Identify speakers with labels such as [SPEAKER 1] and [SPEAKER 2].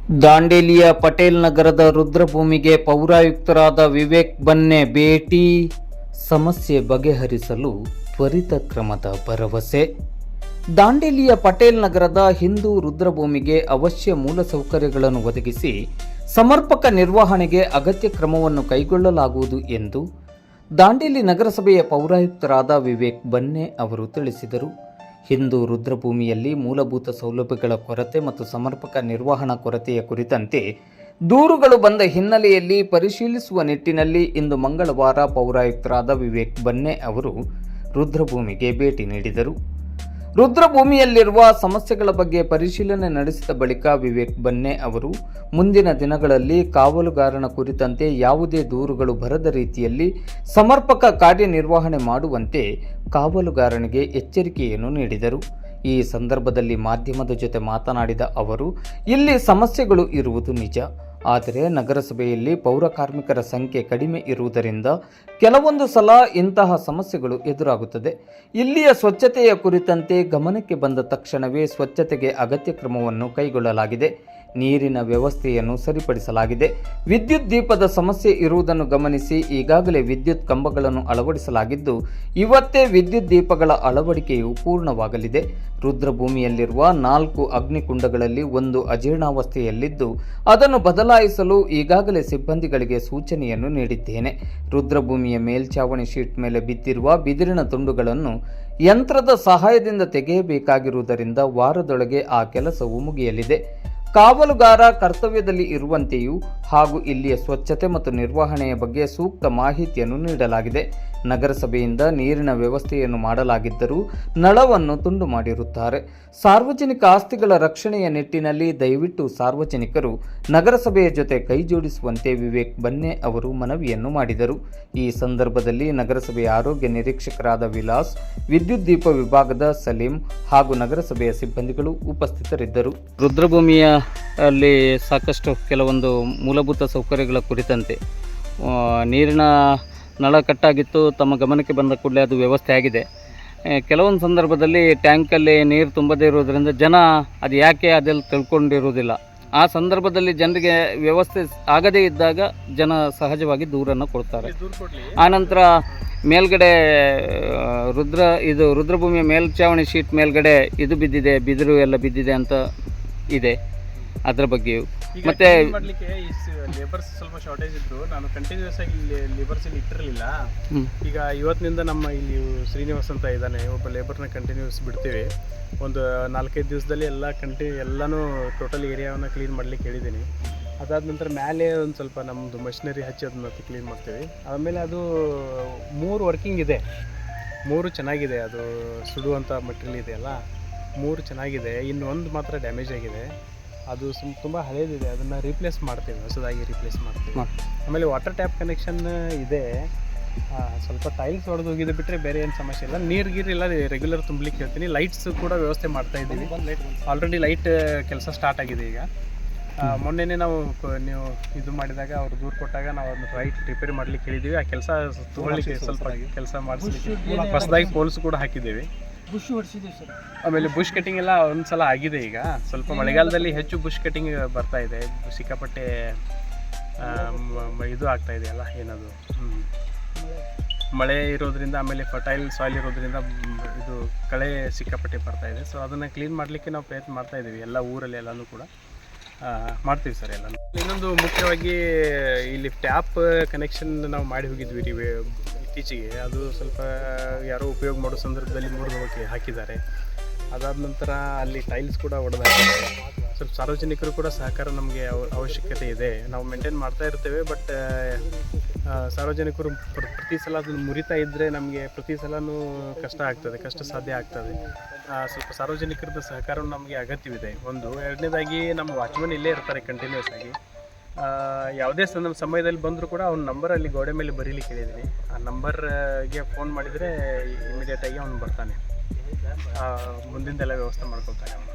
[SPEAKER 1] ದಾಂಡೇಲಿಯ ಪಟೇಲ್ ನಗರದ ರುದ್ರಭೂಮಿಗೆ ಪೌರಾಯುಕ್ತರಾದ ವಿವೇಕ್ ಬನ್ನೆ ಭೇಟಿ, ಸಮಸ್ಯೆ ಬಗೆಹರಿಸಲು ತ್ವರಿತ ಕ್ರಮದ ಭರವಸೆ. ದಾಂಡೇಲಿಯ ಪಟೇಲ್ ನಗರದ ಹಿಂದೂ ರುದ್ರಭೂಮಿಗೆ ಅವಶ್ಯ ಮೂಲಸೌಕರ್ಯಗಳನ್ನು ಒದಗಿಸಿ ಸಮರ್ಪಕ ನಿರ್ವಹಣೆಗೆ ಅಗತ್ಯ ಕ್ರಮವನ್ನು ಕೈಗೊಳ್ಳಲಾಗುವುದು ಎಂದು ದಾಂಡೇಲಿ ನಗರಸಭೆಯ ಪೌರಾಯುಕ್ತರಾದ ವಿವೇಕ್ ಬನ್ನೆ ಅವರು ತಿಳಿಸಿದರು. ಹಿಂದೂ ರುದ್ರಭೂಮಿಯಲ್ಲಿ ಮೂಲಭೂತ ಸೌಲಭ್ಯಗಳ ಕೊರತೆ ಮತ್ತು ಸಮರ್ಪಕ ನಿರ್ವಹಣಾ ಕೊರತೆಯ ಕುರಿತಂತೆ ದೂರುಗಳು ಬಂದ ಹಿನ್ನೆಲೆಯಲ್ಲಿ ಪರಿಶೀಲಿಸುವ ನಿಟ್ಟಿನಲ್ಲಿ ಇಂದು ಮಂಗಳವಾರ ಪೌರಾಯುಕ್ತರಾದ ವಿವೇಕ್ ಬನ್ನೆ ಅವರು ರುದ್ರಭೂಮಿಗೆ ಭೇಟಿ ನೀಡಿದರು. ರುದ್ರಭೂಮಿಯಲ್ಲಿರುವ ಸಮಸ್ಯೆಗಳ ಬಗ್ಗೆ ಪರಿಶೀಲನೆ ನಡೆಸಿದ ಬಳಿಕ ವಿವೇಕ್ ಬನ್ನೆ ಅವರು ಮುಂದಿನ ದಿನಗಳಲ್ಲಿ ಕಾವಲುಗಾರನ ಕುರಿತಂತೆ ಯಾವುದೇ ದೂರುಗಳು ಬರದ ರೀತಿಯಲ್ಲಿ ಸಮರ್ಪಕ ಕಾರ್ಯನಿರ್ವಹಣೆ ಮಾಡುವಂತೆ ಕಾವಲುಗಾರನಿಗೆ ಎಚ್ಚರಿಕೆಯನ್ನು ನೀಡಿದರು. ಈ ಸಂದರ್ಭದಲ್ಲಿ ಮಾಧ್ಯಮದ ಜೊತೆ ಮಾತನಾಡಿದ ಅವರು, ಇಲ್ಲಿ ಸಮಸ್ಯೆಗಳು ಇರುವುದು ನಿಜ, ಆದರೆ ನಗರಸಭೆಯಲ್ಲಿ ಪೌರ ಕಾರ್ಮಿಕರ ಸಂಖ್ಯೆ ಕಡಿಮೆ ಇರುವುದರಿಂದ ಕೆಲವೊಂದು ಸಲ ಇಂತಹ ಸಮಸ್ಯೆಗಳು ಎದುರಾಗುತ್ತದೆ. ಇಲ್ಲಿಯ ಸ್ವಚ್ಛತೆಯ ಕುರಿತಂತೆ ಗಮನಕ್ಕೆ ಬಂದ ತಕ್ಷಣವೇ ಸ್ವಚ್ಛತೆಗೆ ಅಗತ್ಯ ಕ್ರಮವನ್ನು ಕೈಗೊಳ್ಳಲಾಗಿದೆ. ನೀರಿನ ವ್ಯವಸ್ಥೆಯನ್ನು ಸರಿಪಡಿಸಲಾಗಿದೆ. ವಿದ್ಯುತ್ ದೀಪದ ಸಮಸ್ಯೆ ಇರುವುದನ್ನು ಗಮನಿಸಿ ಈಗಾಗಲೇ ವಿದ್ಯುತ್ ಕಂಬಗಳನ್ನು ಅಳವಡಿಸಲಾಗಿದ್ದು ಇವತ್ತೇ ವಿದ್ಯುತ್ ದೀಪಗಳ ಅಳವಡಿಕೆಯು ಪೂರ್ಣವಾಗಲಿದೆ. ರುದ್ರಭೂಮಿಯಲ್ಲಿರುವ 4 ಅಗ್ನಿಕುಂಡಗಳಲ್ಲಿ ಒಂದು ಅಜೀರ್ಣಾವಸ್ಥೆಯಲ್ಲಿದ್ದು ಅದನ್ನು ಬದಲಾಯಿಸಲು ಈಗಾಗಲೇ ಸಿಬ್ಬಂದಿಗಳಿಗೆ ಸೂಚನೆಯನ್ನು ನೀಡಿದ್ದೇನೆ. ರುದ್ರಭೂಮಿಯ ಮೇಲ್ಛಾವಣಿ ಶೀಟ್ ಮೇಲೆ ಬಿದ್ದಿರುವ ಬಿದಿರಿನ ತುಂಡುಗಳನ್ನು ಯಂತ್ರದ ಸಹಾಯದಿಂದ ತೆಗೆಯಬೇಕಾಗಿರುವುದರಿಂದ ವಾರದೊಳಗೆ ಆ ಕೆಲಸವು ಮುಗಿಯಲಿದೆ. ಕಾವಲುಗಾರ ಕರ್ತವ್ಯದಲ್ಲಿ ಇರುವಂತೆಯೂ ಹಾಗೂ ಇಲ್ಲಿಯ ಸ್ವಚ್ಛತೆ ಮತ್ತು ನಿರ್ವಹಣೆಯ ಬಗ್ಗೆ ಸೂಕ್ತ ಮಾಹಿತಿಯನ್ನು ನೀಡಲಾಗಿದೆ. ನಗರಸಭೆಯಿಂದ ನೀರಿನ ವ್ಯವಸ್ಥೆಯನ್ನು ಮಾಡಲಾಗಿದ್ದರೂ ನಳವನ್ನು ತುಂಡು ಮಾಡಿರುತ್ತಾರೆ. ಸಾರ್ವಜನಿಕ ಆಸ್ತಿಗಳ ರಕ್ಷಣೆಯ ನಿಟ್ಟಿನಲ್ಲಿ ದಯವಿಟ್ಟು ಸಾರ್ವಜನಿಕರು ನಗರಸಭೆಯ ಜೊತೆ ಕೈಜೋಡಿಸುವಂತೆ ವಿವೇಕ್ ಬನ್ನೆ ಅವರು ಮನವಿಯನ್ನು ಮಾಡಿದರು. ಈ ಸಂದರ್ಭದಲ್ಲಿ ನಗರಸಭೆಯ ಆರೋಗ್ಯ ನಿರೀಕ್ಷಕರಾದ ವಿಲಾಸ್, ವಿದ್ಯುತ್ ದೀಪ ವಿಭಾಗದ ಸಲೀಂ ಹಾಗೂ ನಗರಸಭೆಯ ಸಿಬ್ಬಂದಿಗಳು ಉಪಸ್ಥಿತರಿದ್ದರು. ರುದ್ರಭೂಮಿಯ ಅಲ್ಲಿ ಸಾಕಷ್ಟು ಕೆಲವೊಂದು ಮೂಲಭೂತ ಸೌಕರ್ಯಗಳ ಕುರಿತಂತೆ ನೀರಿನ ನಳ ಕಟ್ಟಾಗಿತ್ತು. ತಮ್ಮ ಗಮನಕ್ಕೆ ಬಂದ ಕೂಡಲೇ ಅದು ವ್ಯವಸ್ಥೆ ಆಗಿದೆ. ಕೆಲವೊಂದು ಸಂದರ್ಭದಲ್ಲಿ ಟ್ಯಾಂಕಲ್ಲಿ ನೀರು ತುಂಬದೇ ಇರೋದರಿಂದ ಜನ ಅದು ಯಾಕೆ ಅದೆಲ್ಲ ತಿಳ್ಕೊಂಡಿರುವುದಿಲ್ಲ. ಆ ಸಂದರ್ಭದಲ್ಲಿ ಜನರಿಗೆ ವ್ಯವಸ್ಥೆ ಆಗದೇ ಇದ್ದಾಗ ಜನ ಸಹಜವಾಗಿ ದೂರನ್ನು ಕೊಡ್ತಾರೆ. ಆನಂತರ ಮೇಲ್ಗಡೆ ರುದ್ರಭೂಮಿಯ ಮೇಲ್ಛಾವಣಿ ಶೀಟ್ ಮೇಲ್ಗಡೆ ಇದು ಬಿದ್ದಿದೆ, ಬಿದಿರು ಎಲ್ಲ ಬಿದ್ದಿದೆ ಅಂತ ಇದೆ. ಅದರ ಬಗ್ಗೆಯೂ ಮತ್ತೆ
[SPEAKER 2] ಲೇಬರ್ಸ್ ಸ್ವಲ್ಪ ಶಾರ್ಟೇಜ್ ಇದ್ದು ನಾನು ಕಂಟಿನ್ಯೂಸ್ ಆಗಿ ಇಲ್ಲಿ ಲೇಬರ್ಸ್ ಇಲ್ಲಿ ಇಟ್ಟಿರಲಿಲ್ಲ. ಈಗ ಇವತ್ತಿನಿಂದ ನಮ್ಮ ಇಲ್ಲಿ ಶ್ರೀನಿವಾಸ್ ಅಂತ ಇದ್ದಾನೆ, ಒಬ್ಬ ಲೇಬರ್ನ ಕಂಟಿನ್ಯೂಸ್ ಬಿಡ್ತೀವಿ. ಒಂದು 4-5 ದಿವಸದಲ್ಲಿ ಎಲ್ಲನೂ ಟೋಟಲ್ ಏರಿಯಾವನ್ನು ಕ್ಲೀನ್ ಮಾಡ್ಲಿಕ್ಕೆ ಹೇಳಿದ್ದೀನಿ. ಅದಾದ ನಂತರ ಮೇಲೆ ಒಂದು ಸ್ವಲ್ಪ ನಮ್ಮದು ಮಷಿನರಿ ಹಚ್ಚಿ ಅದನ್ನ ಕ್ಲೀನ್ ಮಾಡ್ತೀವಿ. ಆಮೇಲೆ ಅದು 3 ವರ್ಕಿಂಗ್ ಇದೆ, 3 ಚೆನ್ನಾಗಿದೆ. ಅದು ಸುಡುವಂಥ ಮೆಟೀರಿಯಲ್ ಇದೆಯಲ್ಲ, 3 ಚೆನ್ನಾಗಿದೆ. ಇನ್ನು ಒಂದು ಮಾತ್ರ ಡ್ಯಾಮೇಜ್ ಆಗಿದೆ. ಅದು ತುಂಬ ಹಳೇದಿದೆ, ಅದನ್ನು ರೀಪ್ಲೇಸ್ ಮಾಡ್ತೀವಿ, ಹೊಸದಾಗಿ ರೀಪ್ಲೇಸ್ ಮಾಡ್ತೀವಿ. ಆಮೇಲೆ ವಾಟರ್ ಟ್ಯಾಪ್ ಕನೆಕ್ಷನ್ ಇದೆ. ಸ್ವಲ್ಪ ಟೈಲ್ಸ್ ಹೊಡೆದು ಹೋಗಿದೆ ಬಿಟ್ಟರೆ ಬೇರೆ ಏನು ಸಮಸ್ಯೆ ಇಲ್ಲ. ನೀರು ಎಲ್ಲ ರೆಗ್ಯುಲರ್ ತುಂಬಲಿಕ್ಕೆ ಹೇಳ್ತೀನಿ. ಲೈಟ್ಸ್ ಕೂಡ ವ್ಯವಸ್ಥೆ ಮಾಡ್ತಾ ಇದ್ದೀವಿ. ಆಲ್ರೆಡಿ ಲೈಟ್ ಕೆಲಸ ಸ್ಟಾರ್ಟ್ ಆಗಿದೆ. ಈಗ ಮೊನ್ನೆನೇ ನೀವು ಇದು ಮಾಡಿದಾಗ ಅವ್ರು ದೂರು ಕೊಟ್ಟಾಗ ನಾವು ಅದನ್ನು ಲೈಟ್ ರಿಪೇರಿ ಮಾಡ್ಲಿಕ್ಕೆ ಹೇಳಿದ್ದೀವಿ. ಆ ಕೆಲಸ ತೊಗೊಳ್ಳಿಕ್ಕೆ ಸ್ವಲ್ಪ ಕೆಲಸ ಮಾಡಿಸ್ಲಿಕ್ಕೆ ಹೊಸದಾಗಿ ಪೋಲ್ಸ್ ಕೂಡ ಹಾಕಿದ್ದೀವಿ.
[SPEAKER 3] ಬುಷ್ ಹೊಡಿಸಿದ್ದೀವಿ ಸರ್.
[SPEAKER 2] ಆಮೇಲೆ ಬುಷ್ ಕಟಿಂಗ್ ಎಲ್ಲ ಒಂದ್ಸಲ ಆಗಿದೆ. ಈಗ ಸ್ವಲ್ಪ ಮಳೆಗಾಲದಲ್ಲಿ ಹೆಚ್ಚು ಬುಷ್ ಕಟಿಂಗ್ ಬರ್ತಾ ಇದೆ. ಸಿಕ್ಕಾಪಟ್ಟೆ ಇದು ಆಗ್ತಾ ಇದೆಯಲ್ಲ, ಏನದು ಮಳೆ ಇರೋದ್ರಿಂದ, ಆಮೇಲೆ ಫರ್ಟೈಲ್ ಸಾಯಿಲ್ ಇರೋದ್ರಿಂದ ಇದು ಕಳೆ ಸಿಕ್ಕಾಪಟ್ಟೆ ಬರ್ತಾ ಇದೆ. ಸೊ ಅದನ್ನು ಕ್ಲೀನ್ ಮಾಡಲಿಕ್ಕೆ ನಾವು ಪ್ರಯತ್ನ ಮಾಡ್ತಾ ಇದ್ದೀವಿ. ಎಲ್ಲ ಊರಲ್ಲಿ ಎಲ್ಲನೂ ಕೂಡ ಮಾಡ್ತೀವಿ ಸರ್ ಎಲ್ಲನೂ. ಇನ್ನೊಂದು ಮುಖ್ಯವಾಗಿ ಇಲ್ಲಿ ಟ್ಯಾಪ್ ಕನೆಕ್ಷನ್ ನಾವು ಮಾಡಿ ಹೋಗಿದ್ವಿ ಇತ್ತೀಚೆಗೆ. ಅದು ಸ್ವಲ್ಪ ಯಾರೋ ಉಪಯೋಗ ಮಾಡೋ ಸಂದರ್ಭದಲ್ಲಿ ಮುರಿದು ಹಾಕಿದ್ದಾರೆ. ಅದಾದ ನಂತರ ಅಲ್ಲಿ ಟೈಲ್ಸ್ ಕೂಡ ಹೊಡೆದಾಕಿದ್ದಾರೆ. ಸ್ವಲ್ಪ ಸಾರ್ವಜನಿಕರು ಕೂಡ ಸಹಕಾರ ನಮಗೆ ಅವಶ್ಯಕತೆ ಇದೆ. ನಾವು ಮೇಂಟೈನ್ ಮಾಡ್ತಾ ಇರ್ತೇವೆ, ಬಟ್ ಸಾರ್ವಜನಿಕರು ಪ್ರತಿ ಸಲ ಅದನ್ನು ಮುರಿತಾ ಇದ್ದರೆ ನಮಗೆ ಪ್ರತಿ ಸಲವೂ ಕಷ್ಟ ಸಾಧ್ಯ ಆಗ್ತದೆ. ಸ್ವಲ್ಪ ಸಾರ್ವಜನಿಕರದ ಸಹಕಾರ ನಮಗೆ ಅಗತ್ಯವಿದೆ. ಒಂದು ಎರಡನೇದಾಗಿ ನಮ್ಮ ವಾಚ್ಮನ್ ಇಲ್ಲೇ ಇರ್ತಾರೆ ಕಂಟಿನ್ಯೂಸ್ ಆಗಿ. ಯಾವುದೇ ಸಮಯದಲ್ಲಿ ಬಂದರೂ ಕೂಡ ಅವ್ನ ನಂಬರ್ ಅಲ್ಲಿ ಗೋಡೆ ಮೇಲೆ ಬರೀಲಿಕ್ಕೆ ಹೇಳಿದ್ದೀನಿ. ಆ ನಂಬರ್ಗೆ ಫೋನ್ ಮಾಡಿದರೆ ಇಮಿಡಿಯೇಟಾಗಿ ಅವ್ನು ಬರ್ತಾನೆ, ಮುಂದಿಂದೆಲ್ಲ ವ್ಯವಸ್ಥೆ ಮಾಡ್ಕೊಳ್ತಾನೆ ಅವನು.